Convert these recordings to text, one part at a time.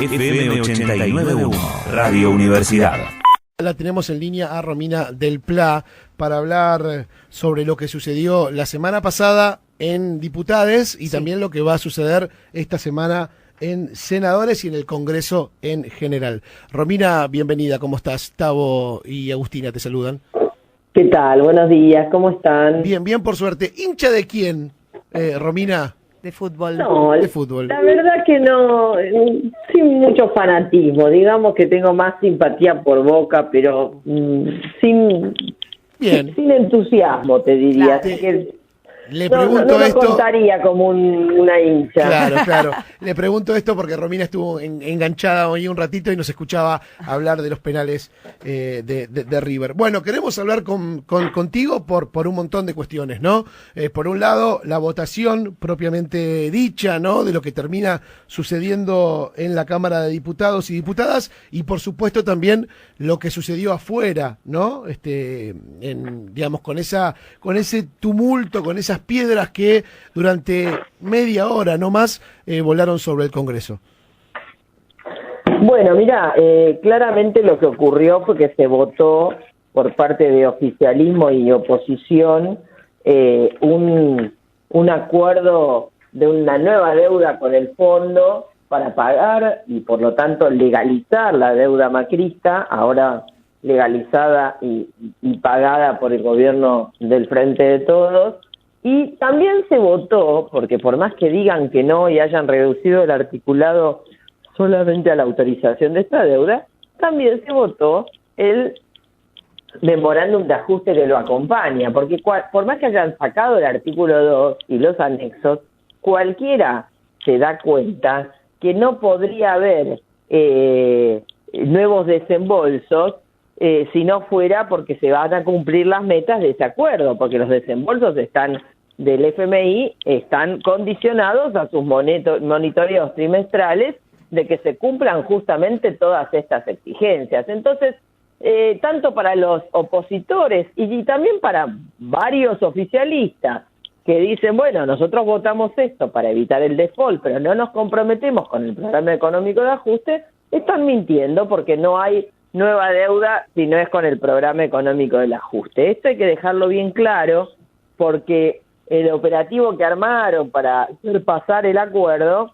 FM 89.1, Radio Universidad. La tenemos en línea a Romina Del Pla para hablar sobre lo que sucedió la semana pasada en Diputades y también lo que va a suceder esta semana en Senadores y en el Congreso en general. Romina, bienvenida, ¿cómo estás? Tavo y Agustina te saludan. ¿Qué tal? Buenos días, ¿cómo están? Bien, bien, por suerte. ¿Hincha de quién, Romina? De fútbol. No, de fútbol. La verdad que no, sin mucho fanatismo. Digamos que tengo más simpatía por Boca, pero sin entusiasmo, te diría. Claro. Así que Le pregunto no lo esto. contaría como una hincha. Claro. Le pregunto esto porque Romina estuvo enganchada hoy un ratito y nos escuchaba hablar de los penales de River. Bueno, queremos hablar contigo por un montón de cuestiones, ¿no? Por un lado, la votación propiamente dicha, ¿no? De lo que termina sucediendo en la Cámara de Diputados y Diputadas y por supuesto también lo que sucedió afuera, ¿no? Digamos, con ese tumulto, con esas piedras que durante media hora no más volaron sobre el Congreso. Bueno, mira, claramente lo que ocurrió fue que se votó por parte de oficialismo y oposición un acuerdo de una nueva deuda con el fondo para pagar y por lo tanto legalizar la deuda macrista, ahora legalizada y pagada por el gobierno del Frente de Todos. Y también se votó, porque por más que digan que no y hayan reducido el articulado solamente a la autorización de esta deuda, también se votó el memorándum de ajuste que lo acompaña, porque por más que hayan sacado el artículo 2 y los anexos, cualquiera se da cuenta que no podría haber nuevos desembolsos si no fuera porque se van a cumplir las metas de ese acuerdo, porque los desembolsos del FMI están condicionados a sus monitoreos trimestrales de que se cumplan justamente todas estas exigencias. Entonces, tanto para los opositores y también para varios oficialistas que dicen, bueno, nosotros votamos esto para evitar el default, pero no nos comprometemos con el programa económico de ajuste, están mintiendo porque no hay nueva deuda si no es con el programa económico del ajuste. Esto hay que dejarlo bien claro porque el operativo que armaron para hacer pasar el acuerdo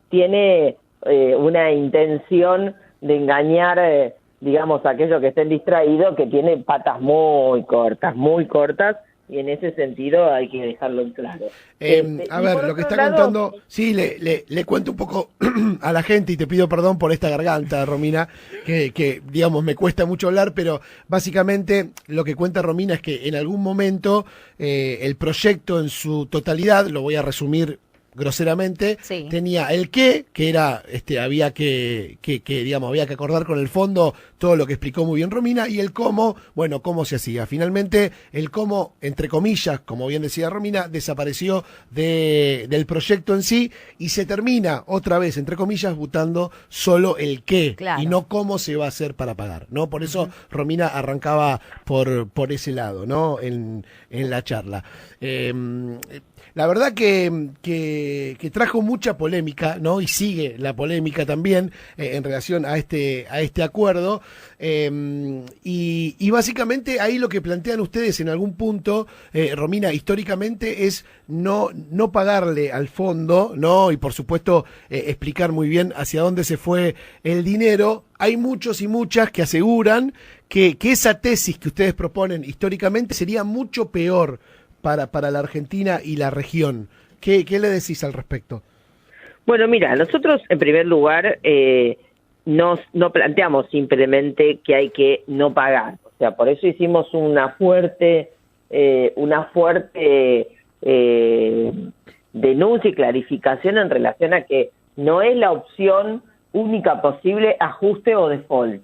tiene una intención de engañar, digamos, a aquellos que estén distraídos, que tiene patas muy cortas, y en ese sentido hay que dejarlo en claro. A ver, lo que está contando, sí, le cuento un poco a la gente y te pido perdón por esta garganta, Romina, que digamos me cuesta mucho hablar, pero básicamente lo que cuenta Romina es que en algún momento el proyecto en su totalidad, lo voy a resumir groseramente, sí, tenía el que era, había que acordar con el fondo todo lo que explicó muy bien Romina, y el cómo, bueno, cómo se hacía. Finalmente, el cómo, entre comillas, como bien decía Romina, desapareció del proyecto en sí, y se termina, otra vez, entre comillas, votando solo el qué, claro, y no cómo se va a hacer para pagar, ¿no? Por eso Romina arrancaba por ese lado, ¿no? En la charla. La verdad que trajo mucha polémica, ¿no? Y sigue la polémica también en relación a este acuerdo. Y básicamente ahí lo que plantean ustedes en algún punto, Romina, históricamente es no pagarle al fondo, ¿no? Y por supuesto explicar muy bien hacia dónde se fue el dinero. Hay muchos y muchas que aseguran que esa tesis que ustedes proponen históricamente sería mucho peor para la Argentina y la región. ¿Qué le decís al respecto? Bueno, mira, nosotros en primer lugar no planteamos simplemente que hay que no pagar. O sea, por eso hicimos una fuerte denuncia y clarificación en relación a que no es la opción única posible ajuste o default.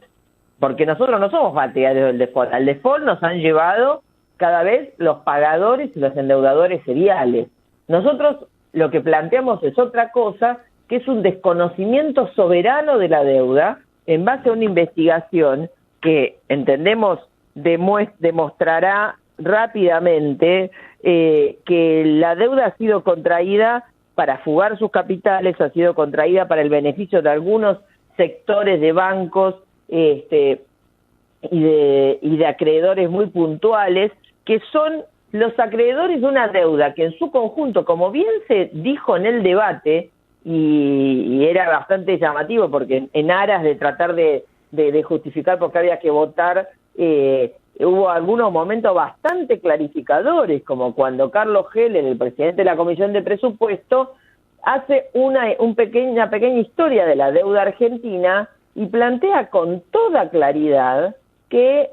Porque nosotros no somos partidarios del default. Al default nos han llevado cada vez los pagadores y los endeudadores seriales. Nosotros lo que planteamos es otra cosa, que es un desconocimiento soberano de la deuda en base a una investigación que entendemos demostrará rápidamente que la deuda ha sido contraída para fugar sus capitales, ha sido contraída para el beneficio de algunos sectores de bancos y de acreedores muy puntuales, que son los acreedores de una deuda que en su conjunto, como bien se dijo en el debate, y era bastante llamativo porque en aras de tratar de justificar por qué había que votar, hubo algunos momentos bastante clarificadores, como cuando Carlos Heller, el presidente de la Comisión de Presupuesto, hace una pequeña historia de la deuda argentina y plantea con toda claridad que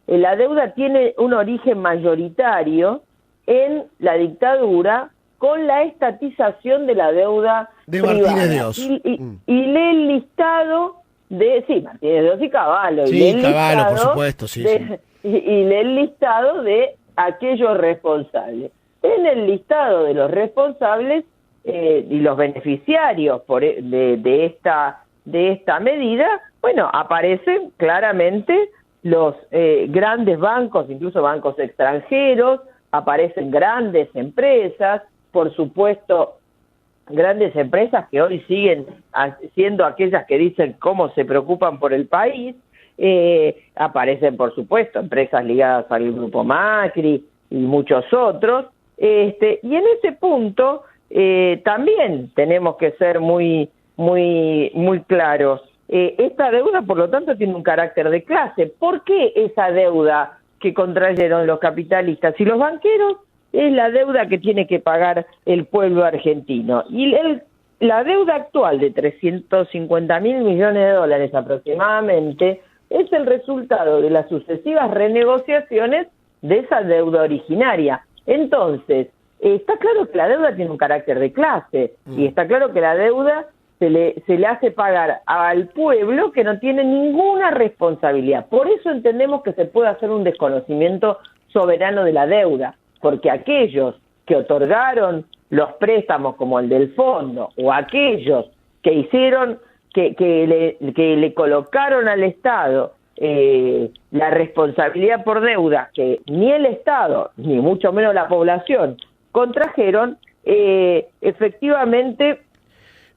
la deuda tiene un origen mayoritario en la dictadura, con la estatización de la deuda de privada. Martínez de Oz. Y lee el listado de... Sí, Martínez de Oz y Cavallo. Sí, Cavallo, por supuesto, sí. Y lee el listado de aquellos responsables. En el listado de los responsables y los beneficiarios de esta medida, bueno, aparecen claramente los grandes bancos, incluso bancos extranjeros, aparecen grandes empresas, por supuesto, grandes empresas que hoy siguen siendo aquellas que dicen cómo se preocupan por el país, aparecen, por supuesto, empresas ligadas al Grupo Macri y muchos otros, y en ese punto también tenemos que ser muy claros. Esta deuda, por lo tanto, tiene un carácter de clase. ¿Por qué esa deuda que contrayeron los capitalistas y los banqueros es la deuda que tiene que pagar el pueblo argentino? Y la deuda actual de 350.000 millones de dólares aproximadamente es el resultado de las sucesivas renegociaciones de esa deuda originaria. Entonces, está claro que la deuda tiene un carácter de clase y está claro que la deuda se le hace pagar al pueblo que no tiene ninguna responsabilidad. Por eso entendemos que se puede hacer un desconocimiento soberano de la deuda, porque aquellos que otorgaron los préstamos como el del fondo, o aquellos que hicieron, que le colocaron al Estado la responsabilidad por deuda que ni el Estado, ni mucho menos la población, contrajeron, efectivamente...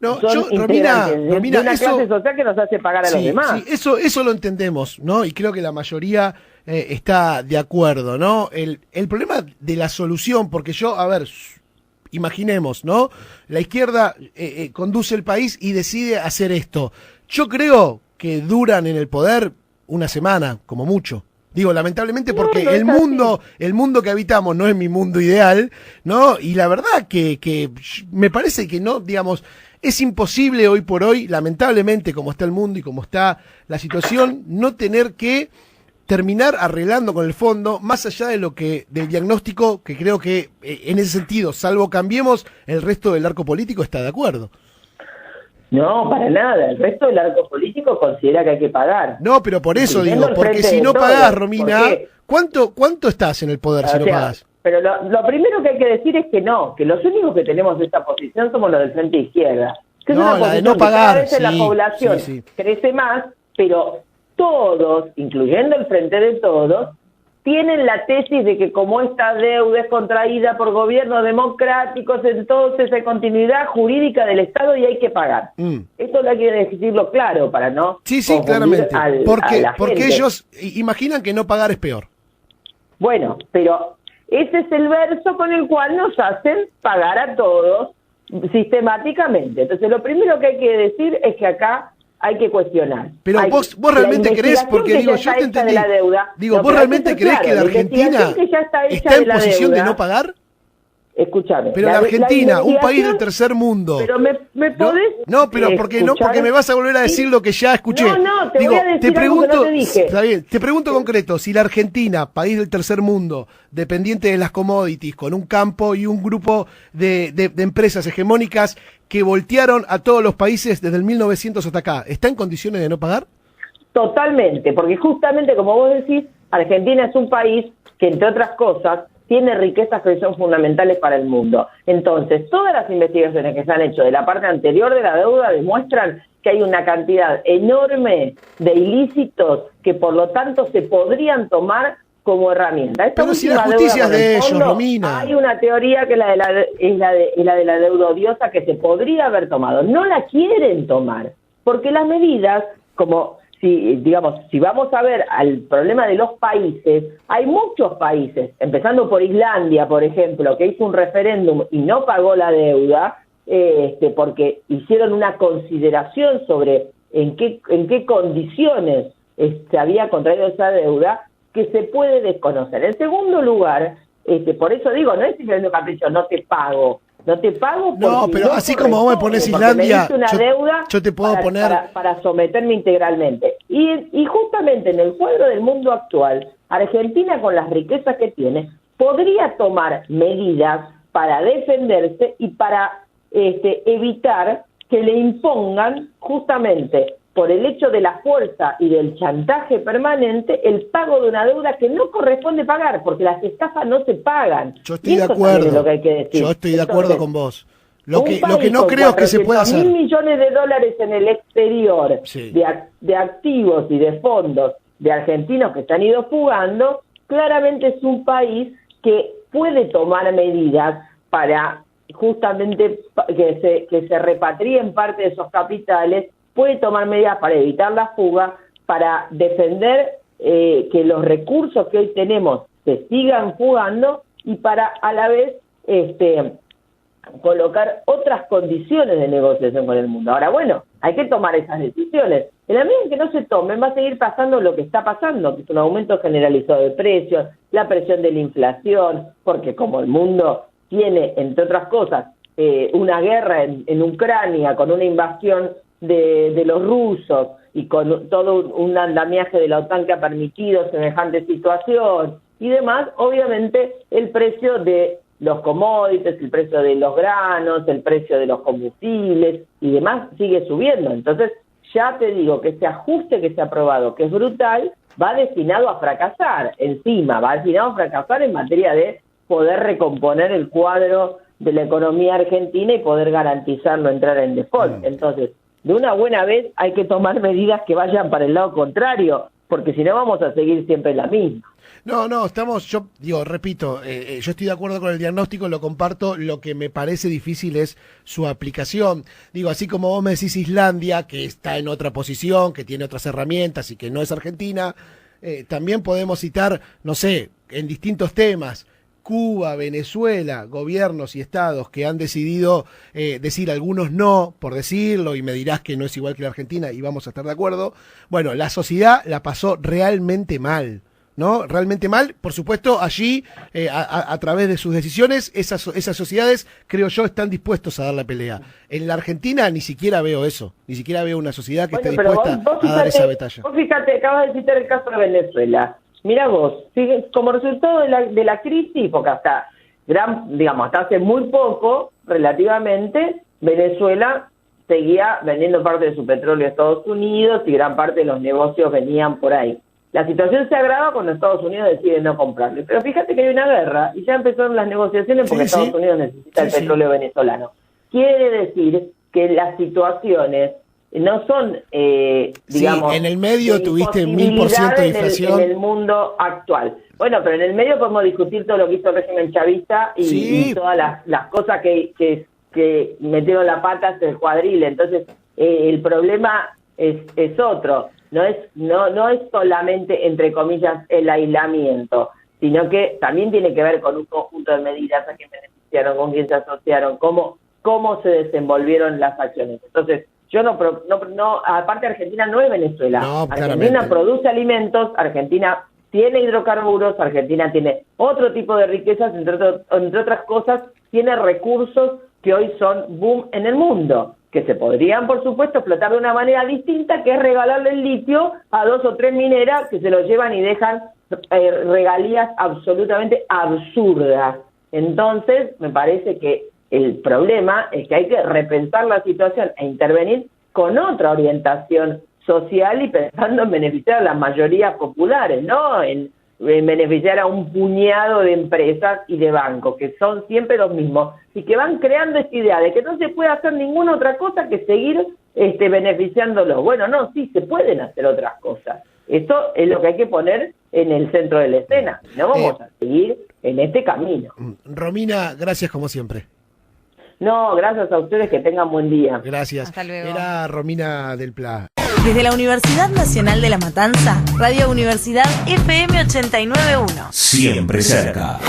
No, Romina, de una clase social que nos hace pagar a los demás. Sí, eso lo entendemos, ¿no? Y creo que la mayoría está de acuerdo, ¿no? El problema de la solución, porque imaginemos, ¿no? La izquierda conduce el país y decide hacer esto. Yo creo que duran en el poder una semana, como mucho. Digo, lamentablemente, porque el mundo que habitamos no es mi mundo ideal, ¿no? Y la verdad que me parece que no, digamos, es imposible hoy por hoy, lamentablemente, como está el mundo y como está la situación, no tener que terminar arreglando con el fondo, más allá de del diagnóstico, que creo que en ese sentido, salvo cambiemos, el resto del arco político está de acuerdo. No, para nada. El resto del arco político considera que hay que pagar. No, pero por eso digo, porque si no pagás, Romina, ¿cuánto estás en el poder si no pagás? Pero lo primero que hay que decir es que no, que los únicos que tenemos esta posición somos los del Frente Izquierda. Que no, es una la de no pagar, cada vez la población crece más, pero todos, incluyendo el Frente de Todos, tienen la tesis de que como esta deuda es contraída por gobiernos democráticos, entonces hay continuidad jurídica del Estado y hay que pagar. Esto hay que decirlo claro para no claramente. Porque gente. Ellos imaginan que no pagar es peor. Bueno, pero ese es el verso con el cual nos hacen pagar a todos sistemáticamente. Entonces lo primero que hay que decir es que acá hay que cuestionar. Pero vos realmente crees, porque digo, yo te entendí. Digo, ¿vos realmente crees que la Argentina está en posición de no pagar? Escúchame. Pero la Argentina, un país del tercer mundo. Pero me podés. No, pero porque me vas a volver a decir lo que ya escuché. No, voy a decir algo que no te dije. Está bien, te pregunto concreto, si la Argentina, país del tercer mundo, dependiente de las commodities, con un campo y un grupo de empresas hegemónicas que voltearon a todos los países desde el 1900 hasta acá, ¿está en condiciones de no pagar? Totalmente, porque justamente como vos decís, Argentina es un país que, entre otras cosas, tiene riquezas que son fundamentales para el mundo. Entonces, todas las investigaciones que se han hecho de la parte anterior de la deuda demuestran que hay una cantidad enorme de ilícitos que, por lo tanto, se podrían tomar como herramienta. Pero si la justicia es de ellos, Romina. Hay una teoría que es la de la deuda odiosa que se podría haber tomado. No la quieren tomar, porque las medidas, como si vamos a ver al problema de los países, hay muchos países, empezando por Islandia, por ejemplo, que hizo un referéndum y no pagó la deuda, porque hicieron una consideración sobre en qué condiciones se había contraído esa deuda, que se puede desconocer. En segundo lugar, por eso digo, no es simplemente un capricho, no te pago. No, pero así como vos me pones Islandia, yo te puedo poner... Para someterme integralmente. Y justamente en el cuadro del mundo actual, Argentina, con las riquezas que tiene, podría tomar medidas para defenderse y para evitar que le impongan justamente por el hecho de la fuerza y del chantaje permanente, el pago de una deuda que no corresponde pagar, porque las estafas no se pagan. Yo estoy de acuerdo. Es lo que hay que decir. Yo estoy de acuerdo con vos. Lo que no creo es que se pueda hacer. $1.000 millones en el exterior, sí, de activos y de fondos de argentinos que se han ido fugando, claramente es un país que puede tomar medidas para justamente que se repatrien parte de esos capitales, puede tomar medidas para evitar la fuga, para defender que los recursos que hoy tenemos se sigan fugando y para a la vez colocar otras condiciones de negociación con el mundo. Ahora, bueno, hay que tomar esas decisiones. En la medida en que no se tomen, va a seguir pasando lo que está pasando, que es un aumento generalizado de precios, la presión de la inflación, porque como el mundo tiene, entre otras cosas, una guerra en Ucrania con una invasión de los rusos y con todo un andamiaje de la OTAN que ha permitido semejante situación y demás, obviamente el precio de los commodities, el precio de los granos, el precio de los combustibles y demás sigue subiendo. Entonces, ya te digo que ese ajuste que se ha aprobado, que es brutal, va destinado a fracasar. Encima, va destinado a fracasar en materia de poder recomponer el cuadro de la economía argentina y poder garantizar no entrar en default. Entonces, de una buena vez hay que tomar medidas que vayan para el lado contrario, porque si no vamos a seguir siempre la misma. No, repito, yo estoy de acuerdo con el diagnóstico, lo comparto, lo que me parece difícil es su aplicación. Digo, así como vos me decís Islandia, que está en otra posición, que tiene otras herramientas y que no es Argentina, también podemos citar, no sé, en distintos temas, Cuba, Venezuela, gobiernos y estados que han decidido decir algunos no, por decirlo, y me dirás que no es igual que la Argentina y vamos a estar de acuerdo. Bueno, la sociedad la pasó realmente mal, ¿no? Realmente mal. Por supuesto, allí, a través de sus decisiones, esas sociedades, creo yo, están dispuestos a dar la pelea. En la Argentina ni siquiera veo eso, ni siquiera veo una sociedad que esté dispuesta a dar esa batalla. Vos fíjate, acabas de citar el caso de Venezuela. Mirá vos, como resultado de la crisis, porque hasta hace muy poco, relativamente, Venezuela seguía vendiendo parte de su petróleo a Estados Unidos y gran parte de los negocios venían por ahí. La situación se agrava cuando Estados Unidos decide no comprarle. Pero fíjate que hay una guerra y ya empezaron las negociaciones porque Estados Unidos necesita el petróleo venezolano. Quiere decir que las situaciones no son, en el medio tuviste 1000% de inflación. En el mundo actual. Bueno, pero en el medio podemos discutir todo lo que hizo el régimen chavista y todas las cosas que metieron la pata hasta el cuadril. Entonces, el problema es otro. No es solamente, entre comillas, el aislamiento, sino que también tiene que ver con un conjunto de medidas a quién beneficiaron, con quién se asociaron, cómo se desenvolvieron las acciones. Entonces, yo no, aparte Argentina no es Venezuela. No, Argentina produce alimentos, Argentina tiene hidrocarburos, Argentina tiene otro tipo de riquezas, entre otras cosas, tiene recursos que hoy son boom en el mundo, que se podrían, por supuesto, explotar de una manera distinta, que es regalarle el litio a 2 o 3 mineras que se lo llevan y dejan regalías absolutamente absurdas. Entonces, me parece que el problema es que hay que repensar la situación e intervenir con otra orientación social y pensando en beneficiar a las mayorías populares, no en beneficiar a un puñado de empresas y de bancos, que son siempre los mismos, y que van creando esta idea de que no se puede hacer ninguna otra cosa que seguir beneficiándolos. Bueno, no, sí, se pueden hacer otras cosas. Esto es lo que hay que poner en el centro de la escena. No vamos a seguir en este camino. Romina, gracias como siempre. No, gracias a ustedes, que tengan buen día. Gracias. Hasta luego. Era Romina del Pla. Desde la Universidad Nacional de La Matanza, Radio Universidad FM 89.1. Siempre cerca.